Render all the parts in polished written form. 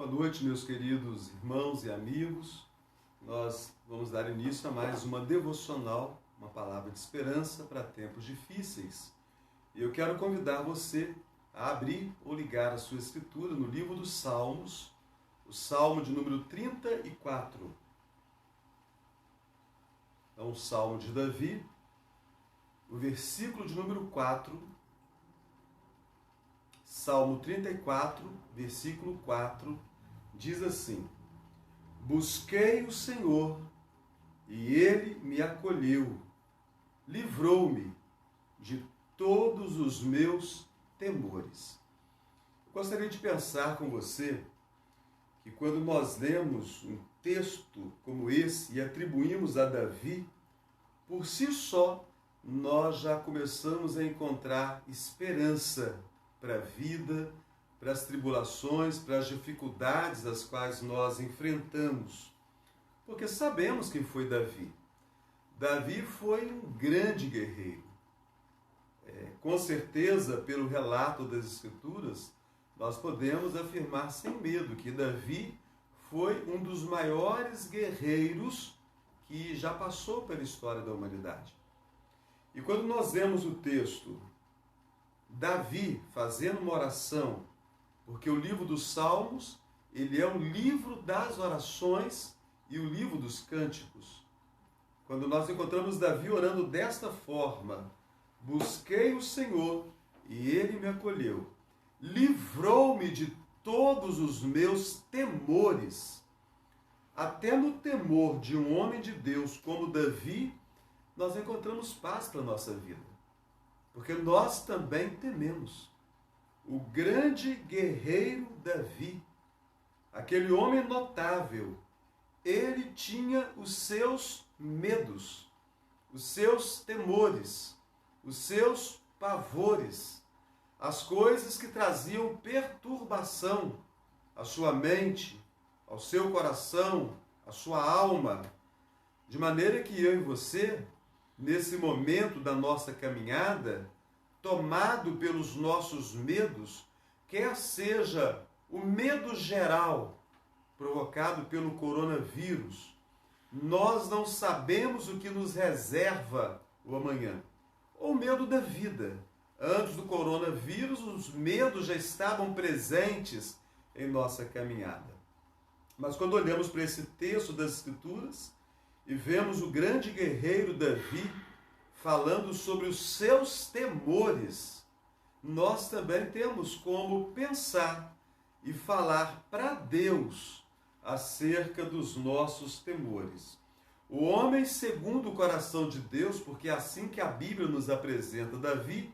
Boa noite, meus queridos irmãos e amigos. Nós vamos dar início a mais uma devocional, uma palavra de esperança para tempos difíceis. E eu quero convidar você a abrir ou ligar a sua escritura no livro dos Salmos, o Salmo de número 34. Então, o Salmo de Davi, o versículo de número 4, Salmo 34, versículo 4, diz assim: Busquei o Senhor, e Ele me acolheu, livrou-me de todos os meus temores. Eu gostaria de pensar com você que quando nós lemos um texto como esse e atribuímos a Davi, por si só, nós já começamos a encontrar esperança para a vida, para as tribulações, para as dificuldades as quais nós enfrentamos. Porque sabemos quem foi Davi. Davi foi um grande guerreiro. Com certeza, pelo relato das Escrituras, nós podemos afirmar sem medo que Davi foi um dos maiores guerreiros que já passou pela história da humanidade. E quando nós vemos o texto Davi fazendo uma oração, porque o livro dos Salmos, ele é o livro das orações e o livro dos cânticos. Quando nós encontramos Davi orando desta forma: busquei o Senhor e Ele me acolheu, livrou-me de todos os meus temores. Até no temor de um homem de Deus como Davi, nós encontramos paz para a nossa vida. Porque nós também tememos. O grande guerreiro Davi, aquele homem notável, ele tinha os seus medos, os seus temores, os seus pavores, as coisas que traziam perturbação à sua mente, ao seu coração, à sua alma, de maneira que eu e você, nesse momento da nossa caminhada, tomado pelos nossos medos, quer seja o medo geral provocado pelo coronavírus, nós não sabemos o que nos reserva o amanhã. Ou medo da vida. Antes do coronavírus, os medos já estavam presentes em nossa caminhada. Mas quando olhamos para esse texto das Escrituras, e vemos o grande guerreiro Davi falando sobre os seus temores, nós também temos como pensar e falar para Deus acerca dos nossos temores. O homem segundo o coração de Deus, porque é assim que a Bíblia nos apresenta Davi,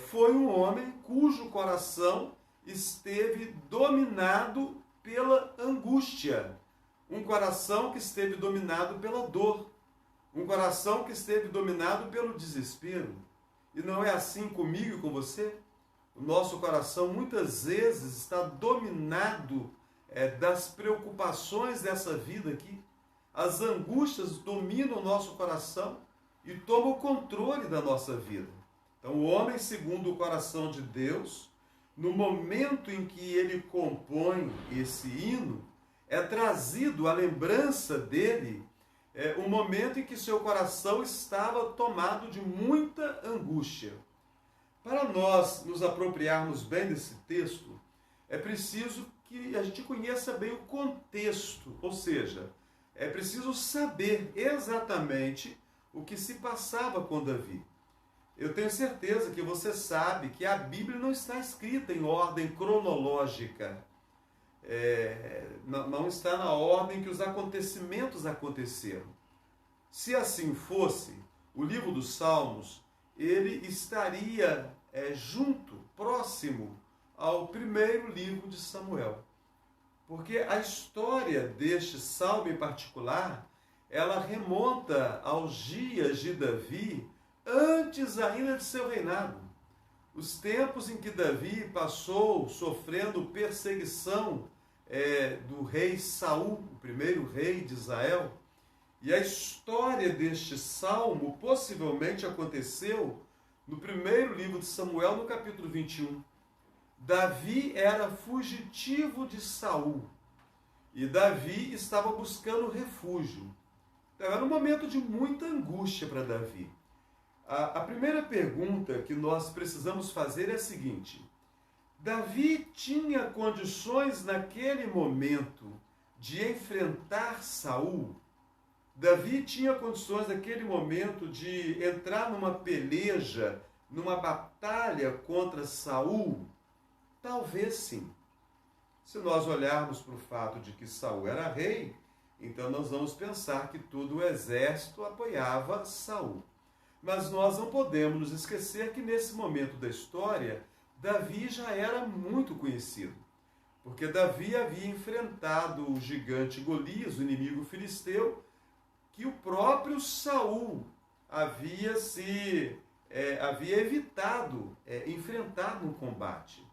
foi um homem cujo coração esteve dominado pela angústia. Um coração que esteve dominado pela dor. Um coração que esteve dominado pelo desespero. E não é assim comigo e com você? O nosso coração muitas vezes está dominado das preocupações dessa vida aqui. As angústias dominam o nosso coração e tomam o controle da nossa vida. Então, o homem segundo o coração de Deus, no momento em que ele compõe esse hino, é trazido à lembrança dele o momento em que seu coração estava tomado de muita angústia. Para nós nos apropriarmos bem desse texto, é preciso que a gente conheça bem o contexto, ou seja, é preciso saber exatamente o que se passava com Davi. Eu tenho certeza que você sabe que a Bíblia não está escrita em ordem cronológica. Não está na ordem que os acontecimentos aconteceram. Se assim fosse, o livro dos Salmos, ele estaria junto, próximo ao primeiro livro de Samuel. Porque a história deste salmo em particular, ela remonta aos dias de Davi, antes ainda de seu reinado. Os tempos em que Davi passou sofrendo perseguição do rei Saul, o primeiro rei de Israel. E a história deste salmo possivelmente aconteceu no primeiro livro de Samuel, no capítulo 21. Davi era fugitivo de Saul e Davi estava buscando refúgio. Então, era um momento de muita angústia para Davi. A primeira pergunta que nós precisamos fazer é a seguinte: Davi tinha condições naquele momento de enfrentar Saul? Davi tinha condições naquele momento de entrar numa peleja, numa batalha contra Saul? Talvez sim. Se nós olharmos para o fato de que Saul era rei, então nós vamos pensar que todo o exército apoiava Saul. Mas nós não podemos nos esquecer que nesse momento da história, Davi já era muito conhecido. Porque Davi havia enfrentado o gigante Golias, o inimigo filisteu, que o próprio Saul havia evitado enfrentar no combate.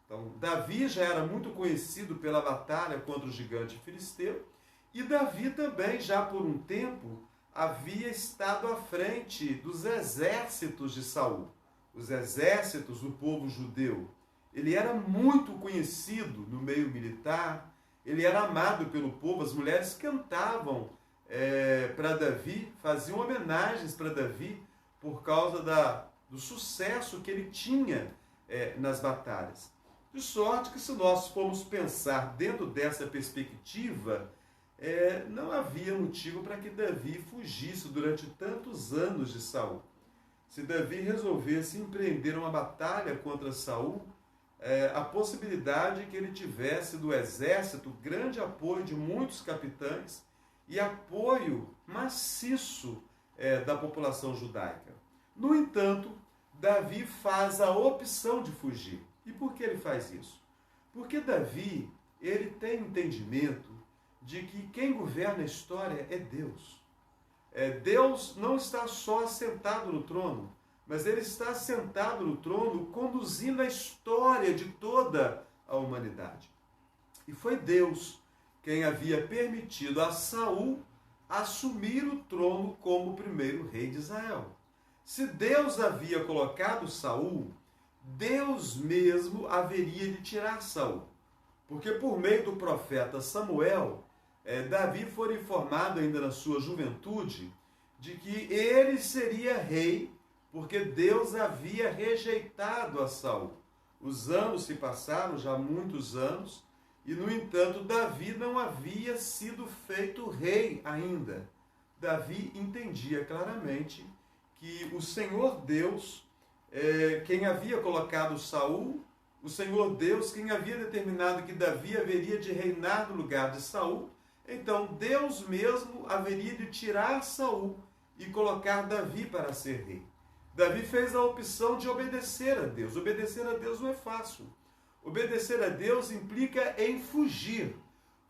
Então, Davi já era muito conhecido pela batalha contra o gigante filisteu, e Davi também, já por um tempo, havia estado à frente dos exércitos de Saul, os exércitos do povo judeu. Ele era muito conhecido no meio militar, ele era amado pelo povo, as mulheres cantavam para Davi, faziam homenagens para Davi por causa do sucesso que ele tinha nas batalhas. De sorte que, se nós formos pensar dentro dessa perspectiva, não havia motivo para que Davi fugisse durante tantos anos de Saul. Se Davi resolvesse empreender uma batalha contra Saul, a possibilidade que ele tivesse do exército grande apoio de muitos capitães e apoio maciço da população judaica. No entanto, Davi faz a opção de fugir. E por que ele faz isso? Porque Davi, ele tem entendimento de que quem governa a história é Deus. Deus não está só sentado no trono, mas ele está sentado no trono conduzindo a história de toda a humanidade. E foi Deus quem havia permitido a Saul assumir o trono como primeiro rei de Israel. Se Deus havia colocado Saul, Deus mesmo haveria de tirar Saul. Porque por meio do profeta Samuel, Davi foi informado ainda na sua juventude de que ele seria rei, porque Deus havia rejeitado a Saul. Os anos se passaram, já muitos anos, e no entanto Davi não havia sido feito rei ainda. Davi entendia claramente que o Senhor Deus, quem havia colocado Saul, o Senhor Deus, quem havia determinado que Davi haveria de reinar no lugar de Saul, então Deus mesmo haveria de tirar Saul e colocar Davi para ser rei. Davi fez a opção de obedecer a Deus. Obedecer a Deus não é fácil. Obedecer a Deus implica em fugir.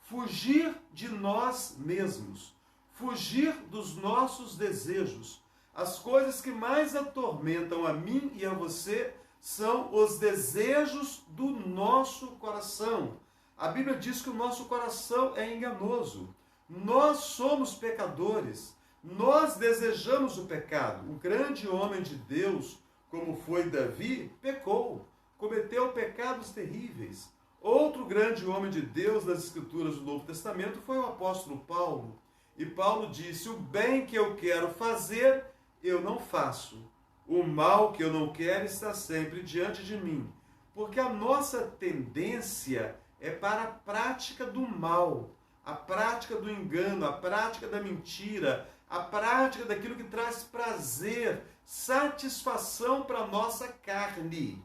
Fugir de nós mesmos. Fugir dos nossos desejos. As coisas que mais atormentam a mim e a você são os desejos do nosso coração. A Bíblia diz que o nosso coração é enganoso. Nós somos pecadores. Nós desejamos o pecado. O grande homem de Deus, como foi Davi, pecou. Cometeu pecados terríveis. Outro grande homem de Deus das Escrituras do Novo Testamento foi o apóstolo Paulo. E Paulo disse: o bem que eu quero fazer, eu não faço. O mal que eu não quero está sempre diante de mim. Porque a nossa tendência é para a prática do mal, a prática do engano, a prática da mentira, a prática daquilo que traz prazer, satisfação para a nossa carne.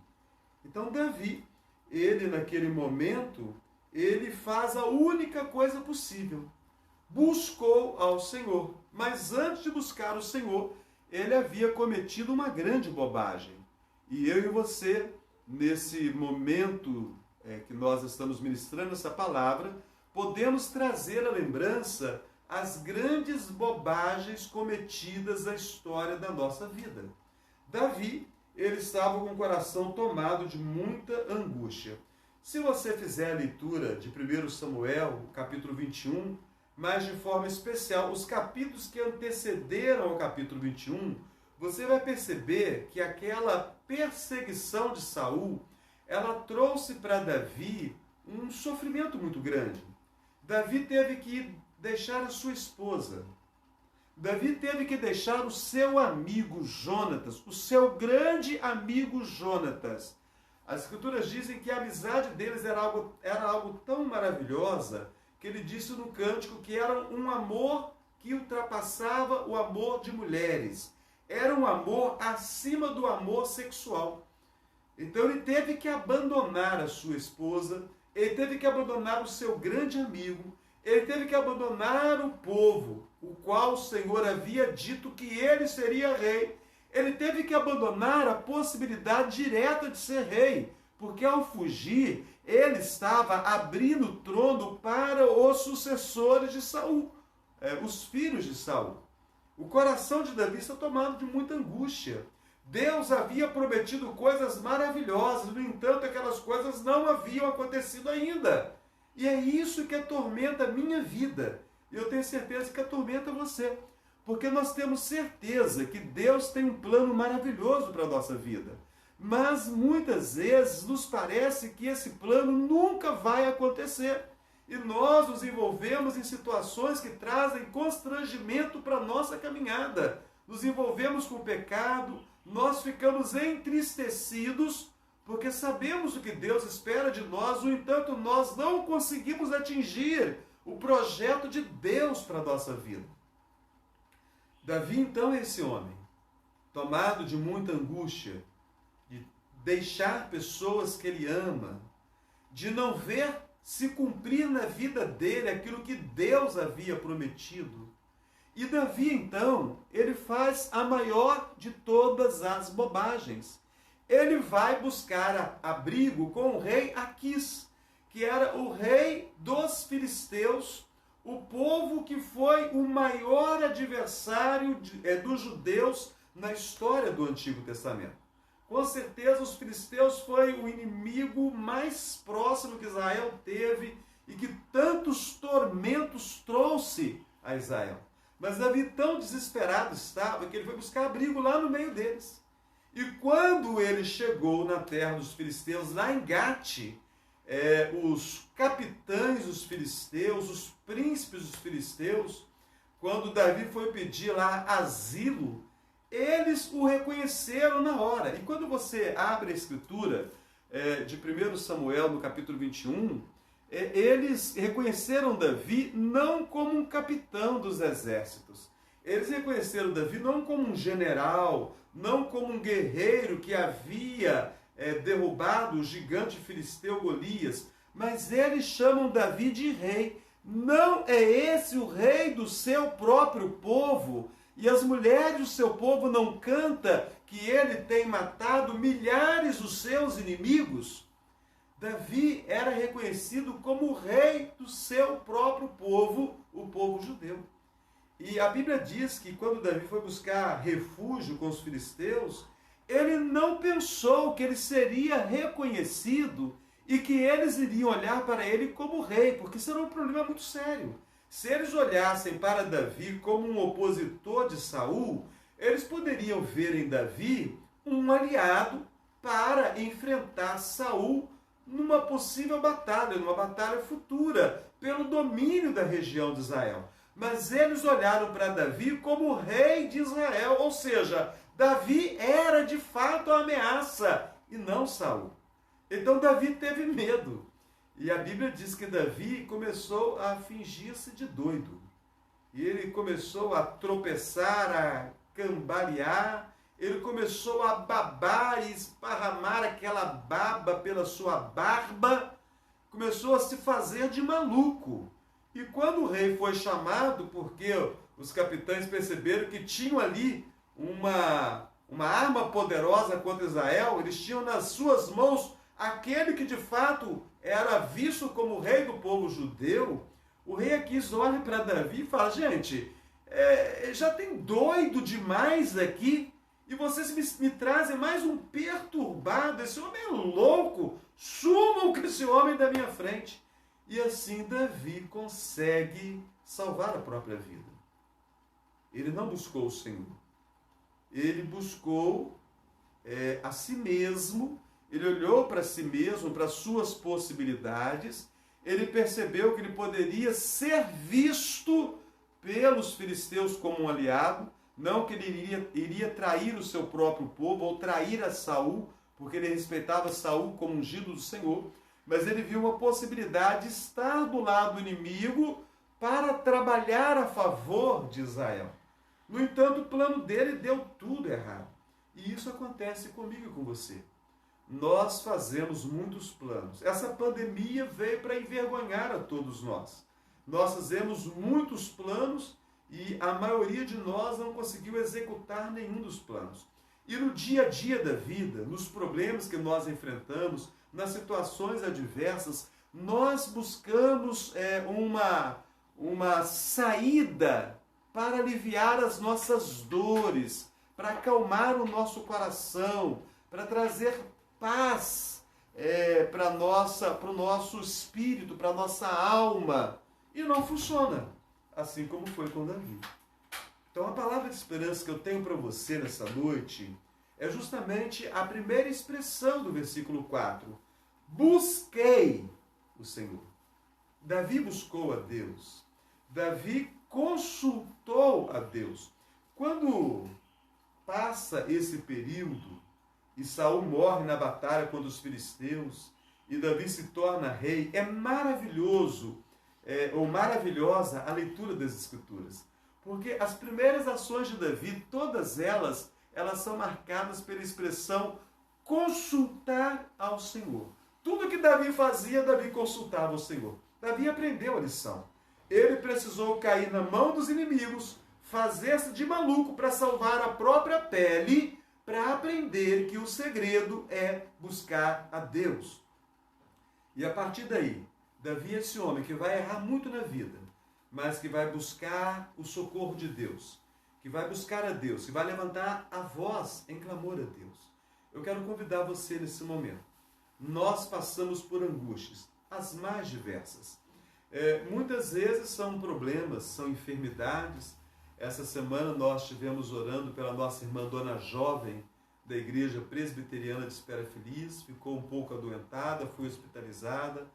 Então Davi, ele naquele momento, ele faz a única coisa possível. Buscou ao Senhor, mas antes de buscar o Senhor, ele havia cometido uma grande bobagem. E eu e você, nesse momento que nós estamos ministrando essa palavra, podemos trazer à lembrança as grandes bobagens cometidas na história da nossa vida. Davi, ele estava com o coração tomado de muita angústia. Se você fizer a leitura de 1 Samuel, capítulo 21, mas de forma especial os capítulos que antecederam ao capítulo 21, você vai perceber que aquela perseguição de Saul, ela trouxe para Davi um sofrimento muito grande. Davi teve que deixar a sua esposa. Davi teve que deixar o seu amigo Jonatas, o seu grande amigo Jonatas. As escrituras dizem que a amizade deles era algo tão maravilhosa que ele disse no cântico que era um amor que ultrapassava o amor de mulheres. Era um amor acima do amor sexual. Então ele teve que abandonar a sua esposa, ele teve que abandonar o seu grande amigo, ele teve que abandonar o povo, o qual o Senhor havia dito que ele seria rei. Ele teve que abandonar a possibilidade direta de ser rei, porque ao fugir, ele estava abrindo o trono para os sucessores de Saul, os filhos de Saul. O coração de Davi está tomado de muita angústia. Deus havia prometido coisas maravilhosas, no entanto, aquelas coisas não haviam acontecido ainda. E é isso que atormenta a minha vida. E eu tenho certeza que atormenta você. Porque nós temos certeza que Deus tem um plano maravilhoso para a nossa vida. Mas muitas vezes nos parece que esse plano nunca vai acontecer. E nós nos envolvemos em situações que trazem constrangimento para a nossa caminhada. Nos envolvemos com o pecado, nós ficamos entristecidos, porque sabemos o que Deus espera de nós, no entanto, nós não conseguimos atingir o projeto de Deus para a nossa vida. Davi, então, é esse homem, tomado de muita angústia, de deixar pessoas que ele ama, de não ver se cumprir na vida dele aquilo que Deus havia prometido. E Davi, então, ele faz a maior de todas as bobagens. Ele vai buscar abrigo com o rei Aquis, que era o rei dos filisteus, o povo que foi o maior adversário dos judeus na história do Antigo Testamento. Com certeza os filisteus foi o inimigo mais próximo que Israel teve e que tantos tormentos trouxe a Israel. Mas Davi tão desesperado estava que ele foi buscar abrigo lá no meio deles. E quando ele chegou na terra dos filisteus, lá em Gate, os capitães dos filisteus, os príncipes dos filisteus, quando Davi foi pedir lá asilo, eles o reconheceram na hora. E quando você abre a escritura de 1 Samuel, no capítulo 21, eles reconheceram Davi não como um capitão dos exércitos. Eles reconheceram Davi não como um general, não como um guerreiro que havia derrubado o gigante filisteu Golias, mas eles chamam Davi de rei. Não é esse o rei do seu próprio povo? E as mulheres do seu povo não cantam que ele tem matado milhares dos seus inimigos? Davi era reconhecido como o rei do seu próprio povo, o povo judeu. E a Bíblia diz que quando Davi foi buscar refúgio com os filisteus, ele não pensou que ele seria reconhecido e que eles iriam olhar para ele como rei, porque isso era um problema muito sério. Se eles olhassem para Davi como um opositor de Saul, eles poderiam ver em Davi um aliado para enfrentar Saul numa possível batalha, numa batalha futura, pelo domínio da região de Israel. Mas eles olharam para Davi como rei de Israel, ou seja, Davi era de fato a ameaça e não Saul. Então Davi teve medo. E a Bíblia diz que Davi começou a fingir-se de doido. E ele começou a tropeçar, a cambalear, ele começou a babar e esparramar aquela baba pela sua barba, começou a se fazer de maluco. E quando o rei foi chamado, porque os capitães perceberam que tinham ali uma arma poderosa contra Israel, eles tinham nas suas mãos aquele que de fato era visto como rei do povo judeu, o rei Aquis olha para Davi e fala: gente, já tem doido demais aqui, e vocês me trazem mais um perturbado, esse homem é louco, sumam com esse homem da minha frente. E assim Davi consegue salvar a própria vida. Ele não buscou o Senhor, ele buscou a si mesmo, ele olhou para si mesmo, para suas possibilidades, ele percebeu que ele poderia ser visto pelos filisteus como um aliado, não que ele iria trair o seu próprio povo ou trair a Saul, porque ele respeitava Saul como ungido do Senhor, mas ele viu uma possibilidade de estar do lado do inimigo para trabalhar a favor de Israel. No entanto, o plano dele deu tudo errado. E isso acontece comigo e com você. Nós fazemos muitos planos. Essa pandemia veio para envergonhar a todos nós. Nós fazemos muitos planos e a maioria de nós não conseguiu executar nenhum dos planos. E no dia a dia da vida, nos problemas que nós enfrentamos, nas situações adversas, nós buscamos uma saída para aliviar as nossas dores, para acalmar o nosso coração, para trazer paz para o nosso espírito, para a nossa alma. E não funciona, assim como foi com Davi. Então a palavra de esperança que eu tenho para você nessa noite é justamente a primeira expressão do versículo 4. Busquei o Senhor. Davi buscou a Deus. Davi consultou a Deus. Quando passa esse período e Saul morre na batalha contra os filisteus e Davi se torna rei, é maravilhoso ou maravilhosa a leitura das Escrituras. Porque as primeiras ações de Davi, todas elas são marcadas pela expressão consultar ao Senhor. Tudo que Davi fazia, Davi consultava o Senhor. Davi aprendeu a lição. Ele precisou cair na mão dos inimigos, fazer-se de maluco para salvar a própria pele, para aprender que o segredo é buscar a Deus. E a partir daí, Davi é esse homem que vai errar muito na vida, mas que vai buscar o socorro de Deus, que vai buscar a Deus, que vai levantar a voz em clamor a Deus. Eu quero convidar você nesse momento. Nós passamos por angústias, as mais diversas. Muitas vezes são problemas, são enfermidades. Essa semana nós estivemos orando pela nossa irmã Dona Jovem, da Igreja Presbiteriana de Espera Feliz, ficou um pouco adoentada, foi hospitalizada,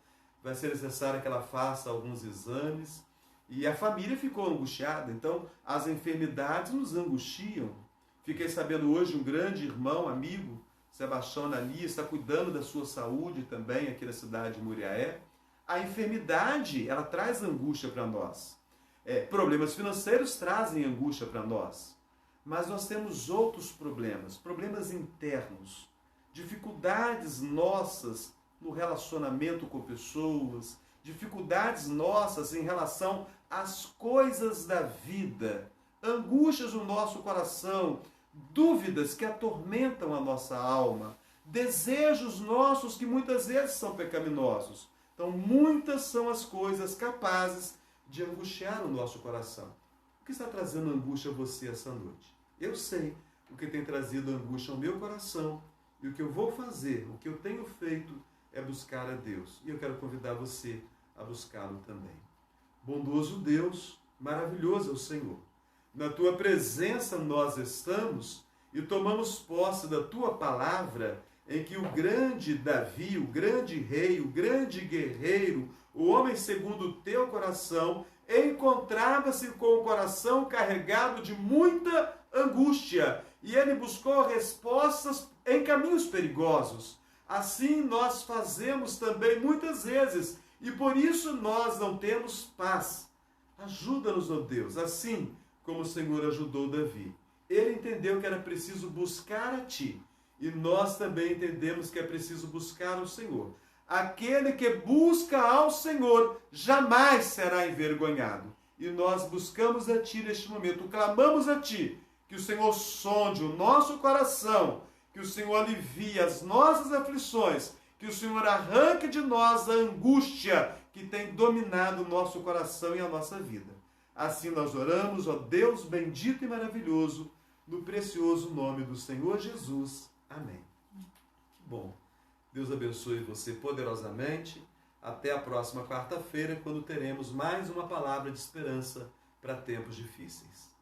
vai ser necessário que ela faça alguns exames, e a família ficou angustiada. Então, as enfermidades nos angustiam. Fiquei sabendo hoje, um grande irmão, amigo, Sebastião Nani, está cuidando da sua saúde também aqui na cidade de Muriaé. A enfermidade, ela traz angústia para nós. Problemas financeiros trazem angústia para nós. Mas nós temos outros problemas, problemas internos, dificuldades nossas no relacionamento com pessoas, dificuldades nossas em relação às coisas da vida, angústias no nosso coração, dúvidas que atormentam a nossa alma, desejos nossos que muitas vezes são pecaminosos. Então, muitas são as coisas capazes de angustiar o nosso coração. O que está trazendo angústia a você essa noite? Eu sei o que tem trazido angústia ao meu coração, e o que eu vou fazer, o que eu tenho feito, é buscar a Deus. E eu quero convidar você a buscá-lo também. Bondoso Deus, maravilhoso é o Senhor. Na tua presença nós estamos e tomamos posse da tua palavra, em que o grande Davi, o grande rei, o grande guerreiro, o homem segundo o teu coração, encontrava-se com o coração carregado de muita angústia, e ele buscou respostas em caminhos perigosos. Assim nós fazemos também muitas vezes, e por isso nós não temos paz. Ajuda-nos, ó Deus, assim como o Senhor ajudou Davi. Ele entendeu que era preciso buscar a Ti, e nós também entendemos que é preciso buscar o Senhor. Aquele que busca ao Senhor jamais será envergonhado. E nós buscamos a Ti neste momento, clamamos a Ti, que o Senhor sonde o nosso coração, que o Senhor alivie as nossas aflições, que o Senhor arranque de nós a angústia que tem dominado o nosso coração e a nossa vida. Assim nós oramos, ó Deus bendito e maravilhoso, no precioso nome do Senhor Jesus. Amém. Que bom. Deus abençoe você poderosamente. Até a próxima quarta-feira, quando teremos mais uma palavra de esperança para tempos difíceis.